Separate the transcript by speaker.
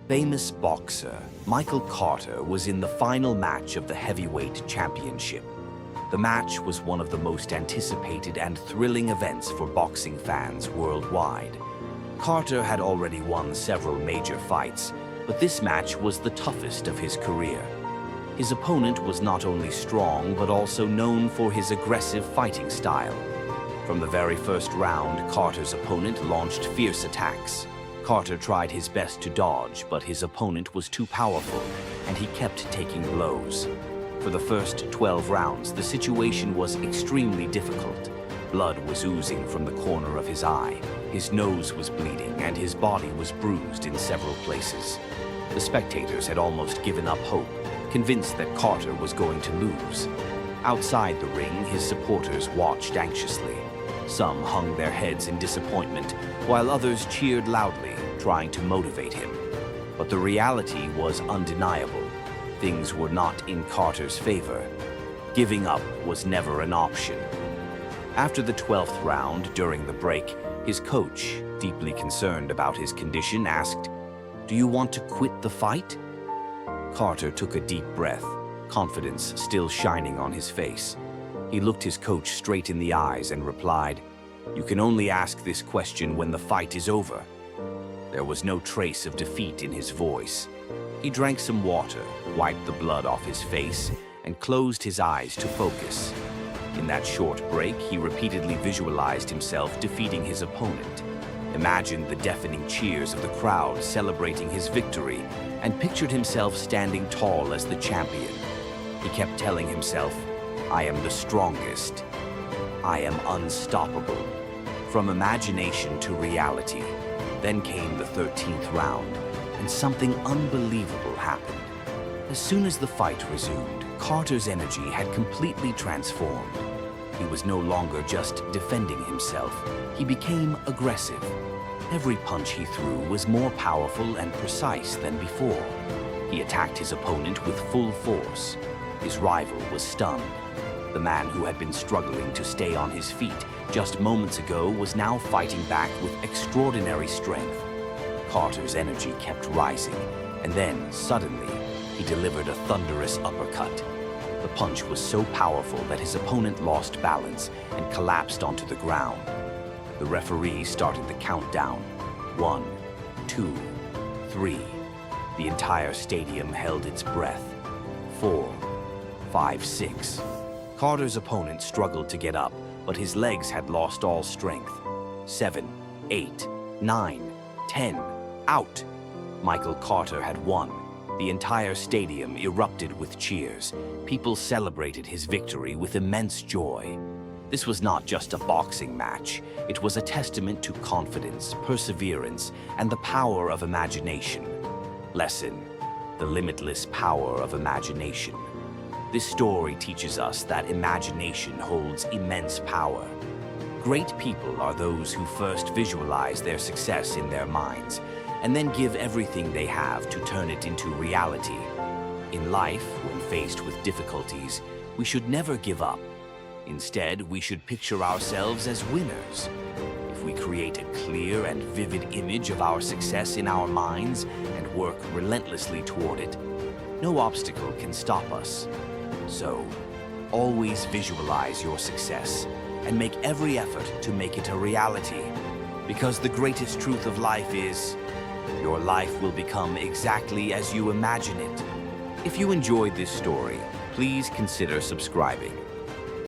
Speaker 1: Famous boxer Michael Carter was in the final match of the heavyweight championship. The match was one of the most anticipated and thrilling events for boxing fans worldwide. Carter had already won several major fights, but this match was the toughest of his career. His opponent was not only strong, but also known for his aggressive fighting style. From the very first round, Carter's opponent launched fierce attacks. Carter tried his best to dodge, but his opponent was too powerful, and he kept taking blows. For the first 12 rounds, the situation was extremely difficult. Blood was oozing from the corner of his eye, his nose was bleeding, and his body was bruised in several places. The spectators had almost given up hope, convinced that Carter was going to lose. Outside the ring, his supporters watched anxiously. Some hung their heads in disappointment, while others cheered loudly, trying to motivate him. But the reality was undeniable. Things were not in Carter's favor. Giving up was never an option. After the 12th round, during the break, his coach, deeply concerned about his condition, asked, "Do you want to quit the fight?" Carter took a deep breath, confidence still shining on his face. He looked his coach straight in the eyes and replied, "You can only ask this question when the fight is over." There was no trace of defeat in his voice. He drank some water, wiped the blood off his face, and closed his eyes to focus. In that short break, he repeatedly visualized himself defeating his opponent, imagined the deafening cheers of the crowd celebrating his victory, and pictured himself standing tall as the champion. He kept telling himself, "I am the strongest. I am unstoppable." From imagination to reality. Then came the 13th round, and something unbelievable happened. As soon as the fight resumed, Carter's energy had completely transformed. He was no longer just defending himself. He became aggressive. Every punch he threw was more powerful and precise than before. He attacked his opponent with full force. His rival was stunned. The man who had been struggling to stay on his feet just moments ago was now fighting back with extraordinary strength. Carter's energy kept rising, and then, suddenly, he delivered a thunderous uppercut. The punch was so powerful that his opponent lost balance and collapsed onto the ground. The referee started the countdown. 1, 2, 3. The entire stadium held its breath. 4, 5, 6. Carter's opponent struggled to get up, but his legs had lost all strength. 7, 8, 9, 10. Out! Michael Carter had won. The entire stadium erupted with cheers. People celebrated his victory with immense joy. This was not just a boxing match. It was a testament to confidence, perseverance, and the power of imagination. Lesson: the limitless power of imagination. This story teaches us that imagination holds immense power. Great people are those who first visualize their success in their minds, and then give everything they have to turn it into reality. In life, when faced with difficulties, we should never give up. Instead, we should picture ourselves as winners. If we create a clear and vivid image of our success in our minds and work relentlessly toward it, no obstacle can stop us. So, always visualize your success and make every effort to make it a reality. Because the greatest truth of life is, your life will become exactly as you imagine it. If you enjoyed this story, please consider subscribing.